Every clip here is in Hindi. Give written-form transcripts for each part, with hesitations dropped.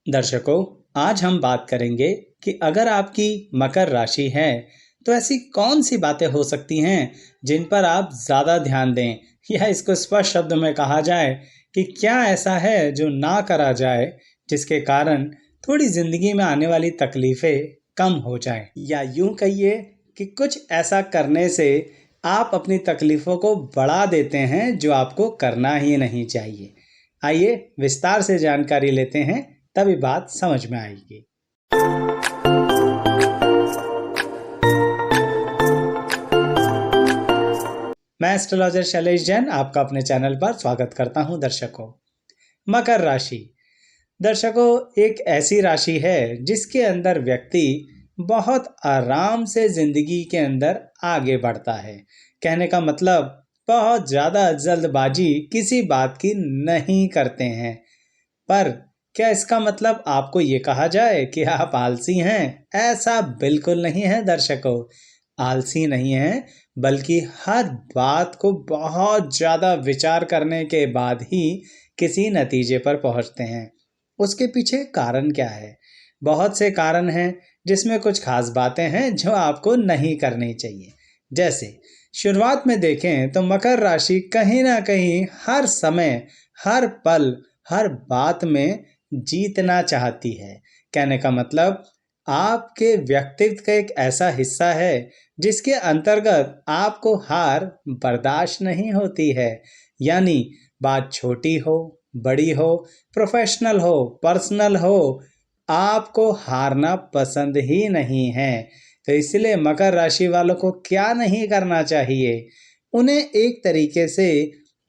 दर्शकों, आज हम बात करेंगे कि अगर आपकी मकर राशि है तो ऐसी कौन सी बातें हो सकती हैं जिन पर आप ज़्यादा ध्यान दें, या इसको स्पष्ट शब्द में कहा जाए कि क्या ऐसा है जो ना करा जाए जिसके कारण थोड़ी ज़िंदगी में आने वाली तकलीफ़ें कम हो जाएं, या यूं कहिए कि कुछ ऐसा करने से आप अपनी तकलीफ़ों को बढ़ा देते हैं जो आपको करना ही नहीं चाहिए। आइए विस्तार से जानकारी लेते हैं, तभी बात समझ में आएगी। मैं एस्ट्रोलॉजर शैलेश जैन आपका अपने चैनल पर स्वागत करता हूं। दर्शकों, मकर राशि दर्शकों एक ऐसी राशि है जिसके अंदर व्यक्ति बहुत आराम से जिंदगी के अंदर आगे बढ़ता है। कहने का मतलब बहुत ज़्यादा जल्दबाजी किसी बात की नहीं करते हैं। पर क्या इसका मतलब आपको ये कहा जाए कि आप आलसी हैं? ऐसा बिल्कुल नहीं है दर्शकों। आलसी नहीं है, बल्कि हर बात को बहुत ज़्यादा विचार करने के बाद ही किसी नतीजे पर पहुंचते हैं। उसके पीछे कारण क्या है? बहुत से कारण हैं, जिसमें कुछ खास बातें हैं जो आपको नहीं करनी चाहिए। जैसे शुरुआत में देखें तो मकर राशि कहीं ना कहीं हर समय, हर पल, हर बात में जीतना चाहती है। कहने का मतलब आपके व्यक्तित्व का एक ऐसा हिस्सा है जिसके अंतर्गत आपको हार बर्दाश्त नहीं होती है। यानी बात छोटी हो, बड़ी हो, प्रोफेशनल हो, पर्सनल हो, आपको हारना पसंद ही नहीं है। तो इसलिए मकर राशि वालों को क्या नहीं करना चाहिए? उन्हें एक तरीके से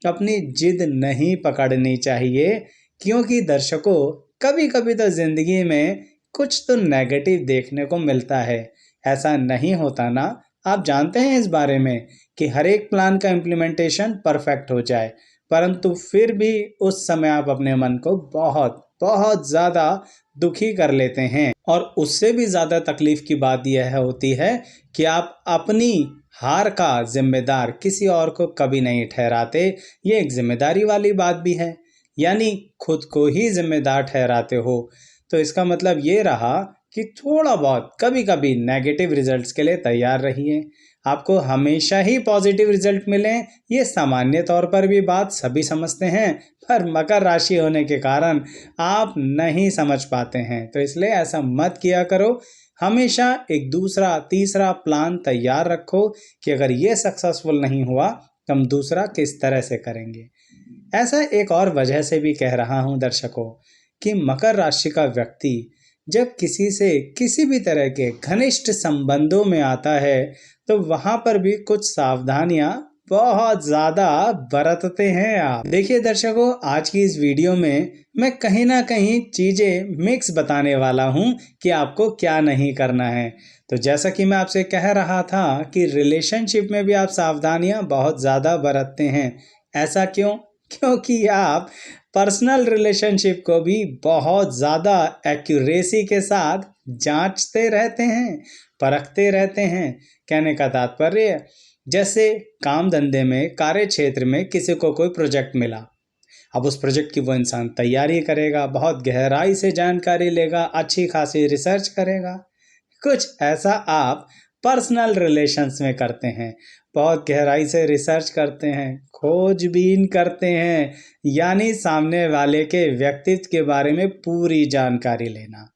अपनी जिद नहीं पकड़नी चाहिए, क्योंकि दर्शकों कभी कभी तो जिंदगी में कुछ तो नेगेटिव देखने को मिलता है। ऐसा नहीं होता ना, आप जानते हैं इस बारे में कि हर एक प्लान का इम्प्लीमेंटेशन परफेक्ट हो जाए, परंतु फिर भी उस समय आप अपने मन को बहुत बहुत ज़्यादा दुखी कर लेते हैं। और उससे भी ज़्यादा तकलीफ की बात यह होती है कि आप अपनी हार का जिम्मेदार किसी और को कभी नहीं ठहराते। ये एक जिम्मेदारी वाली बात भी है, यानी खुद को ही जिम्मेदार ठहराते हो। तो इसका मतलब ये रहा कि थोड़ा बहुत कभी कभी नेगेटिव रिजल्ट्स के लिए तैयार रहिए। आपको हमेशा ही पॉजिटिव रिजल्ट मिलें, ये सामान्य तौर पर भी बात सभी समझते हैं, पर मकर राशि होने के कारण आप नहीं समझ पाते हैं। तो इसलिए ऐसा मत किया करो। हमेशा एक दूसरा तीसरा प्लान तैयार रखो कि अगर ये सक्सेसफुल नहीं हुआ तो हम दूसरा किस तरह से करेंगे। ऐसा एक और वजह से भी कह रहा हूं दर्शकों कि मकर राशि का व्यक्ति जब किसी से किसी भी तरह के घनिष्ठ संबंधों में आता है तो वहां पर भी कुछ सावधानियां बहुत ज्यादा बरतते हैं। आप देखिए दर्शकों, आज की इस वीडियो में मैं कहीं ना कहीं चीजें मिक्स बताने वाला हूं कि आपको क्या नहीं करना है। तो जैसा कि मैं आपसे कह रहा था कि रिलेशनशिप में भी आप सावधानियां बहुत ज्यादा बरतते हैं। ऐसा क्यों? क्योंकि आप पर्सनल रिलेशनशिप को भी बहुत ज़्यादा एक्यूरेसी के साथ जांचते रहते हैं, परखते रहते हैं। कहने का तात्पर्य, जैसे काम धंधे में, कार्य क्षेत्र में किसी को कोई प्रोजेक्ट मिला, अब उस प्रोजेक्ट की वो इंसान तैयारी करेगा, बहुत गहराई से जानकारी लेगा, अच्छी खासी रिसर्च करेगा। कुछ ऐसा आप पर्सनल रिलेशंस में करते हैं। बहुत गहराई से रिसर्च करते हैं, खोजबीन करते हैं, यानी सामने वाले के व्यक्तित्व के बारे में पूरी जानकारी लेना।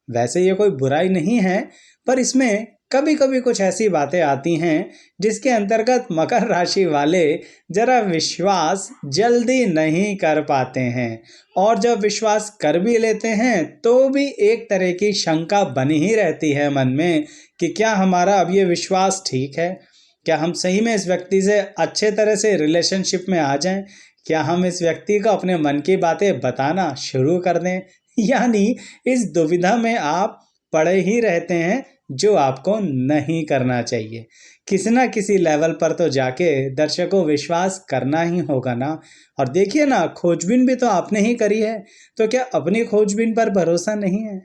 वैसे ये कोई बुराई नहीं है, पर इसमें कभी कभी कुछ ऐसी बातें आती हैं जिसके अंतर्गत मकर राशि वाले जरा विश्वास जल्दी नहीं कर पाते हैं। और जब विश्वास कर भी लेते हैं तो भी एक तरह की शंका बनी ही रहती है मन में कि क्या हमारा अब ये विश्वास ठीक है? क्या हम सही में इस व्यक्ति से अच्छे तरह से रिलेशनशिप में आ जाएं? क्या हम इस व्यक्ति को अपने मन की बातें बताना शुरू कर दें? यानी इस दुविधा में आप पड़े ही रहते हैं, जो आपको नहीं करना चाहिए। किसी ना किसी लेवल पर तो जाके दर्शकों विश्वास करना ही होगा ना। और देखिए ना, खोजबीन भी तो आपने ही करी है, तो क्या अपनी खोजबीन पर भरोसा नहीं है?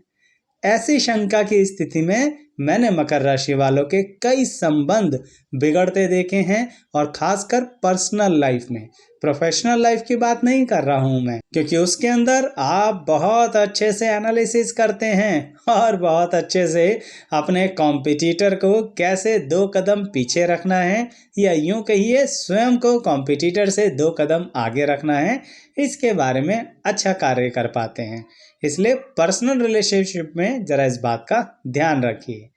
ऐसी शंका की स्थिति में मैंने मकर राशि वालों के कई संबंध बिगड़ते देखे हैं, और खासकर पर्सनल लाइफ में। प्रोफेशनल लाइफ की बात नहीं कर रहा हूं मैं, क्योंकि उसके अंदर आप बहुत अच्छे से एनालिसिस करते हैं और बहुत अच्छे से अपने कॉम्पिटिटर को कैसे 2 कदम पीछे रखना है, या यूं कहिए स्वयं को कॉम्पिटिटर से 2 कदम आगे रखना है, इसके बारे में अच्छा कार्य कर पाते हैं। इसलिए पर्सनल रिलेशनशिप में जरा इस बात का ध्यान रखिए।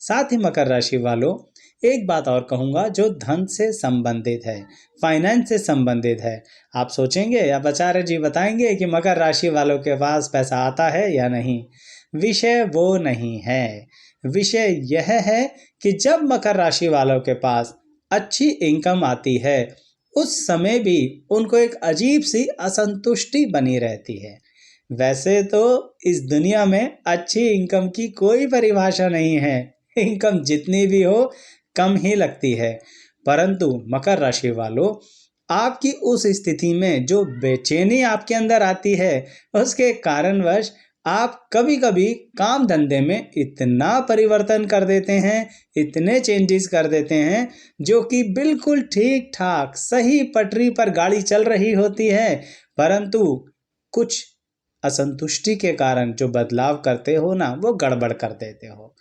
साथ ही मकर राशि वालों, एक बात और कहूँगा जो धन से संबंधित है, फाइनेंस से संबंधित है। आप सोचेंगे या आचार्य जी बताएंगे कि मकर राशि वालों के पास पैसा आता है या नहीं। विषय वो नहीं है। विषय यह है कि जब मकर राशि वालों के पास अच्छी इनकम आती है, उस समय भी उनको एक अजीब सी असंतुष्टि बनी रहती है। वैसे तो इस दुनिया में अच्छी इनकम की कोई परिभाषा नहीं है, इनकम जितनी भी हो कम ही लगती है। परंतु मकर राशि वालों, आपकी उस स्थिति में जो बेचैनी आपके अंदर आती है, उसके कारणवश आप कभी कभी काम धंधे में इतना परिवर्तन कर देते हैं, इतने चेंजेस कर देते हैं, जो कि बिल्कुल ठीक ठाक सही पटरी पर गाड़ी चल रही होती है, परंतु कुछ असंतुष्टि के कारण जो बदलाव करते हो ना, वो गड़बड़ कर देते हो।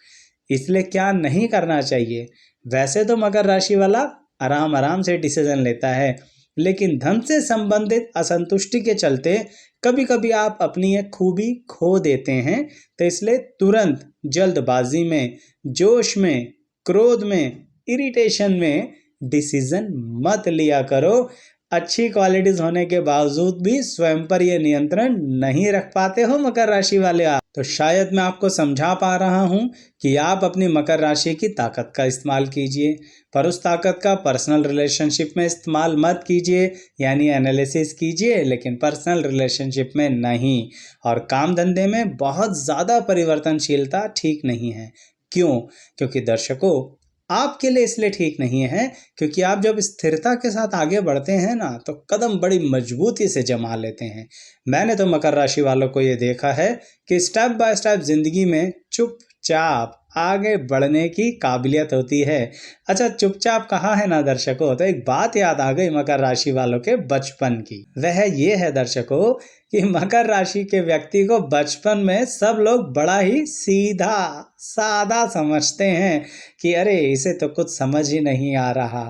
इसलिए क्या नहीं करना चाहिए। वैसे तो मकर राशि वाला आराम आराम से डिसीजन लेता है, लेकिन धन से संबंधित असंतुष्टि के चलते कभी कभी आप अपनी एक खूबी खो देते हैं। तो इसलिए तुरंत जल्दबाजी में, जोश में, क्रोध में, इरिटेशन में डिसीजन मत लिया करो। अच्छी क्वालिटीज होने के बावजूद भी स्वयं पर यह नियंत्रण नहीं रख पाते हो मकर राशि वाले आप। तो शायद मैं आपको समझा पा रहा हूं कि आप अपनी मकर राशि की ताकत का इस्तेमाल कीजिए, पर उस ताकत का पर्सनल रिलेशनशिप में इस्तेमाल मत कीजिए, यानी एनालिसिस कीजिए, लेकिन पर्सनल रिलेशनशिप में नहीं। और काम धंधे में बहुत ज़्यादा परिवर्तनशीलता ठीक नहीं है। क्यों? क्योंकि दर्शकों, आपके लिए इसलिए ठीक नहीं है क्योंकि आप जब स्थिरता के साथ आगे बढ़ते हैं ना, तो कदम बड़ी मजबूती से जमा लेते हैं। मैंने तो मकर राशि वालों को ये देखा है कि स्टेप बाय स्टेप जिंदगी में चुपचाप आगे बढ़ने की काबिलियत होती है। अच्छा, चुपचाप कहा है ना दर्शकों, तो एक बात याद आ गई मकर राशि वालों के बचपन की। वह ये है दर्शकों कि मकर राशि के व्यक्ति को बचपन में सब लोग बड़ा ही सीधा सादा समझते हैं कि अरे इसे तो कुछ समझ ही नहीं आ रहा,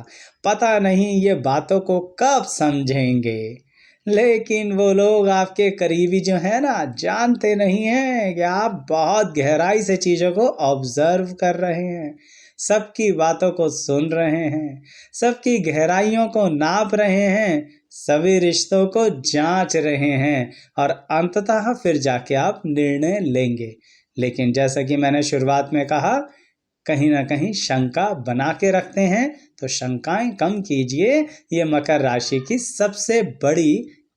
पता नहीं ये बातों को कब समझेंगे। लेकिन वो लोग आपके करीबी जो है ना, जानते नहीं हैं कि आप बहुत गहराई से चीज़ों को ऑब्जर्व कर रहे हैं, सबकी बातों को सुन रहे हैं, सबकी गहराइयों को नाप रहे हैं, सभी रिश्तों को जांच रहे हैं, और अंततः फिर जाके आप निर्णय लेंगे। लेकिन जैसा कि मैंने शुरुआत में कहा, कहीं ना कहीं शंका बना के रखते हैं, तो शंकाएं कम कीजिए। ये मकर राशि की सबसे बड़ी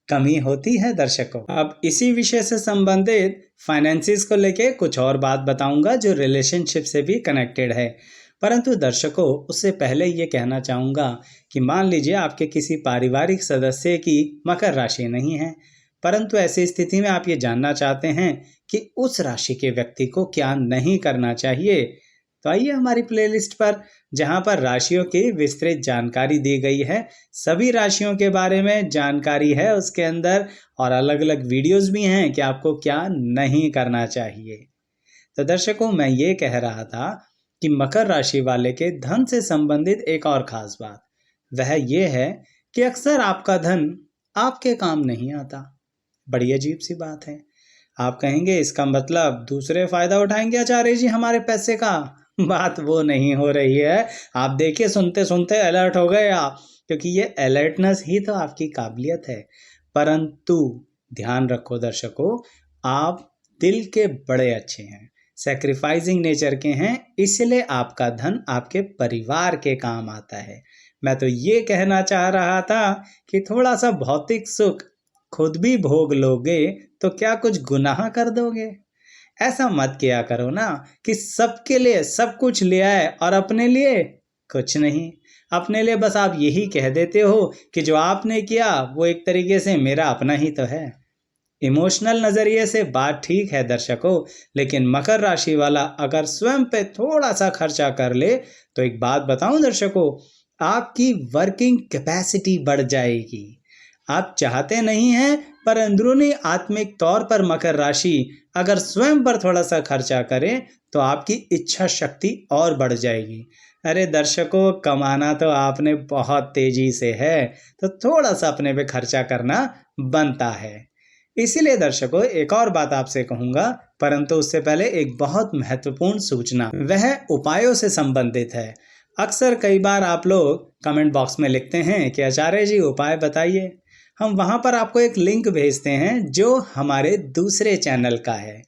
कमी होती है दर्शकों। अब इसी विषय से संबंधित फाइनेंसिस को लेके कुछ और बात बताऊंगा जो रिलेशनशिप से भी कनेक्टेड है। परंतु दर्शकों, उससे पहले ये कहना चाहूँगा कि मान लीजिए आपके किसी पारिवारिक सदस्य की मकर राशि नहीं है, परंतु ऐसी स्थिति में आप ये जानना चाहते हैं कि उस राशि के व्यक्ति को क्या नहीं करना चाहिए, तो आइए हमारी प्लेलिस्ट पर, जहां पर राशियों की विस्तृत जानकारी दी गई है। सभी राशियों के बारे में जानकारी है उसके अंदर, और अलग अलग वीडियोस भी हैं कि आपको क्या नहीं करना चाहिए। तो दर्शकों, मैं ये कह रहा था कि मकर राशि वाले के धन से संबंधित एक और खास बात वह ये है कि अक्सर आपका धन आपके काम नहीं आता। बड़ी अजीब सी बात है। आप कहेंगे इसका मतलब दूसरे फायदा उठाएंगे आचार्य जी हमारे पैसे का। बात वो नहीं हो रही है। आप देखिए, सुनते सुनते अलर्ट हो गए आप, क्योंकि ये अलर्टनेस ही तो आपकी काबिलियत है। परंतु ध्यान रखो दर्शकों, आप दिल के बड़े अच्छे हैं, सैक्रिफाइसिंग नेचर के हैं, इसलिए आपका धन आपके परिवार के काम आता है। मैं तो ये कहना चाह रहा था कि थोड़ा सा भौतिक सुख खुद भी भोग लोगे तो क्या कुछ गुनाह कर दोगे। ऐसा मत किया करो ना कि सबके लिए सब कुछ ले आए और अपने लिए कुछ नहीं। अपने लिए बस आप यही कह देते हो कि जो आपने किया वो एक तरीके से मेरा अपना ही तो है। इमोशनल नज़रिए से बात ठीक है दर्शकों, लेकिन मकर राशि वाला अगर स्वयं पे थोड़ा सा खर्चा कर ले तो एक बात बताऊं दर्शकों, आपकी वर्किंग कैपेसिटी बढ़ जाएगी। आप चाहते नहीं हैं, पर अंदरूनी आत्मिक तौर पर मकर राशि अगर स्वयं पर थोड़ा सा खर्चा करें तो आपकी इच्छा शक्ति और बढ़ जाएगी। अरे दर्शकों, कमाना तो आपने बहुत तेजी से है, तो थोड़ा सा अपने पे खर्चा करना बनता है। इसीलिए दर्शकों, एक और बात आपसे कहूंगा, परंतु उससे पहले एक बहुत महत्वपूर्ण सूचना, वह उपायों से संबंधित है। अक्सर कई बार आप लोग कमेंट बॉक्स में लिखते हैं कि आचार्य जी उपाय बताइए। हम वहां पर आपको एक लिंक भेजते हैं जो हमारे दूसरे चैनल का है।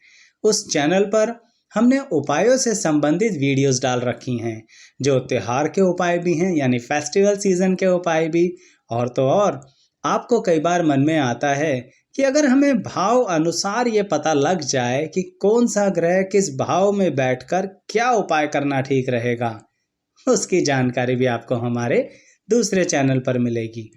उस चैनल पर हमने उपायों से संबंधित वीडियोस डाल रखी हैं, जो त्योहार के उपाय भी हैं, यानी फेस्टिवल सीजन के उपाय भी। और तो और, आपको कई बार मन में आता है कि अगर हमें भाव अनुसार ये पता लग जाए कि कौन सा ग्रह किस भाव में बैठकर क्या उपाय करना ठीक रहेगा, उसकी जानकारी भी आपको हमारे दूसरे चैनल पर मिलेगी।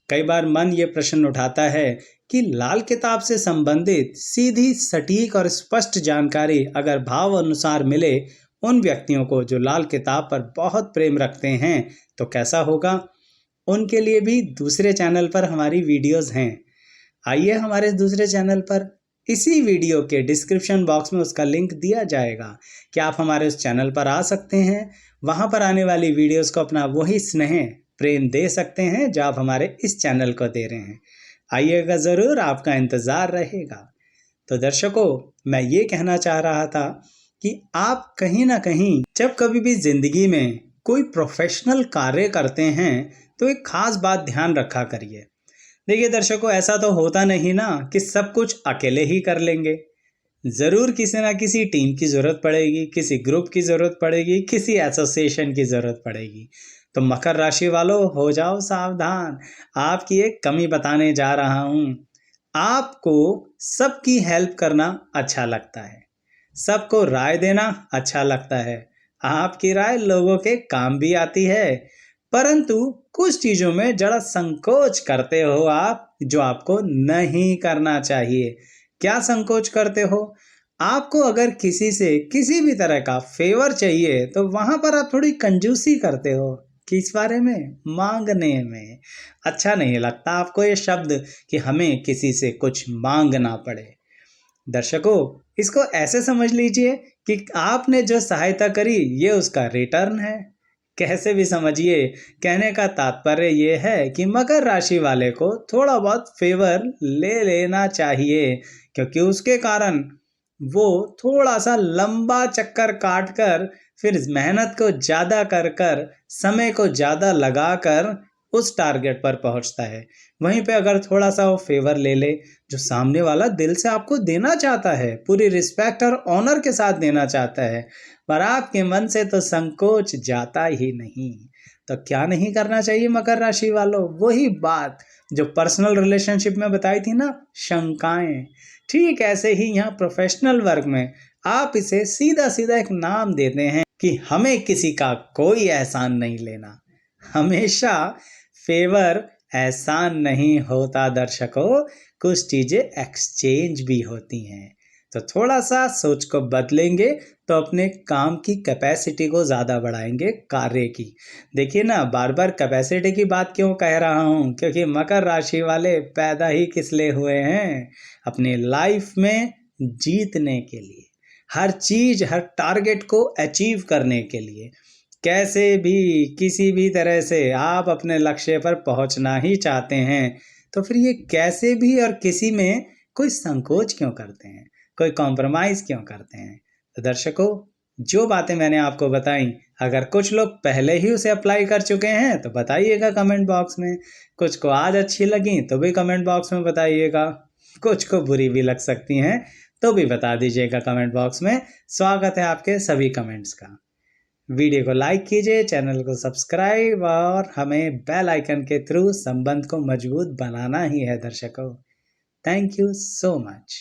कई बार मन ये प्रश्न उठाता है कि लाल किताब से संबंधित सीधी, सटीक और स्पष्ट जानकारी अगर भाव अनुसार मिले उन व्यक्तियों को जो लाल किताब पर बहुत प्रेम रखते हैं तो कैसा होगा। उनके लिए भी दूसरे चैनल पर हमारी वीडियोस हैं। आइए हमारे दूसरे चैनल पर, इसी वीडियो के डिस्क्रिप्शन बॉक्स में उसका लिंक दिया जाएगा कि आप हमारे उस चैनल पर आ सकते हैं। वहां पर आने वाली वीडियोस को अपना वही स्नेह प्रेम दे सकते हैं जो आप हमारे इस चैनल को दे रहे हैं। आइएगा ज़रूर, आपका इंतज़ार रहेगा। तो दर्शकों, मैं ये कहना चाह रहा था कि आप कहीं ना कहीं जब कभी भी ज़िंदगी में कोई प्रोफेशनल कार्य करते हैं तो एक खास बात ध्यान रखा करिए। देखिए दर्शकों, ऐसा तो होता नहीं ना कि सब कुछ अकेले ही कर लेंगे। ज़रूर किसी ना किसी टीम की ज़रूरत पड़ेगी, किसी ग्रुप की ज़रूरत पड़ेगी, किसी एसोसिएशन की ज़रूरत पड़ेगी। तो मकर राशि वालों, हो जाओ सावधान। आपकी एक कमी बताने जा रहा हूँ। आपको सबकी हेल्प करना अच्छा लगता है, सबको राय देना अच्छा लगता है, आपकी राय लोगों के काम भी आती है, परंतु कुछ चीज़ों में जरा संकोच करते हो आप, जो आपको नहीं करना चाहिए। क्या संकोच करते हो? आपको अगर किसी से किसी भी तरह का फेवर चाहिए तो वहां पर आप थोड़ी कंजूसी करते हो। किस बारे में? मांगने में। अच्छा नहीं लगता आपको ये शब्द कि हमें किसी से कुछ मांगना पड़े। दर्शकों, इसको ऐसे समझ लीजिए कि आपने जो सहायता करी ये उसका रिटर्न है। कैसे भी समझिए, कहने का तात्पर्य ये है कि मकर राशि वाले को थोड़ा बहुत फेवर ले लेना चाहिए, क्योंकि उसके कारण वो थोड़ा सा लंबा चक्कर काट कर, फिर मेहनत को ज़्यादा कर कर, समय को ज़्यादा लगा कर उस टारगेट पर पहुंचता है। वहीं पे अगर थोड़ा सा वो फेवर ले ले जो सामने वाला दिल से आपको देना चाहता है, पूरी रिस्पेक्ट और ऑनर के साथ देना चाहता है, पर आपके मन से तो संकोच जाता ही नहीं, तो क्या नहीं करना चाहिए मकर राशि वालों? वही बात जो पर्सनल रिलेशनशिप में बताई थी ना, शंकाएं। ठीक ऐसे ही यहाँ प्रोफेशनल वर्क में आप इसे सीधा सीधा एक नाम देते हैं कि हमें किसी का कोई एहसान नहीं लेना। हमेशा फेवर एहसान नहीं होता दर्शकों, कुछ चीजें एक्सचेंज भी होती हैं। तो थोड़ा सा सोच को बदलेंगे तो अपने काम की कैपेसिटी को ज़्यादा बढ़ाएंगे, कार्य की। देखिए ना, बार बार कैपेसिटी की बात क्यों कह रहा हूँ, क्योंकि मकर राशि वाले पैदा ही किस लिए हुए हैं? अपने लाइफ में जीतने के लिए, हर चीज़, हर टारगेट को अचीव करने के लिए। कैसे भी, किसी भी तरह से आप अपने लक्ष्य पर पहुंचना ही चाहते हैं, तो फिर ये कैसे भी और किसी में कोई संकोच क्यों करते हैं, कोई कॉम्प्रोमाइज़ क्यों करते हैं? तो दर्शकों, जो बातें मैंने आपको बताई, अगर कुछ लोग पहले ही उसे अप्लाई कर चुके हैं तो बताइएगा कमेंट बॉक्स में। कुछ को आज अच्छी लगी तो भी कमेंट बॉक्स में बताइएगा, कुछ को बुरी भी लग सकती हैं तो भी बता दीजिएगा कमेंट बॉक्स में। स्वागत है आपके सभी कमेंट्स का। वीडियो को लाइक कीजिए, चैनल को सब्सक्राइब, और हमें बेल आइकन के थ्रू संबंध को मजबूत बनाना ही है दर्शकों। Thank you so much.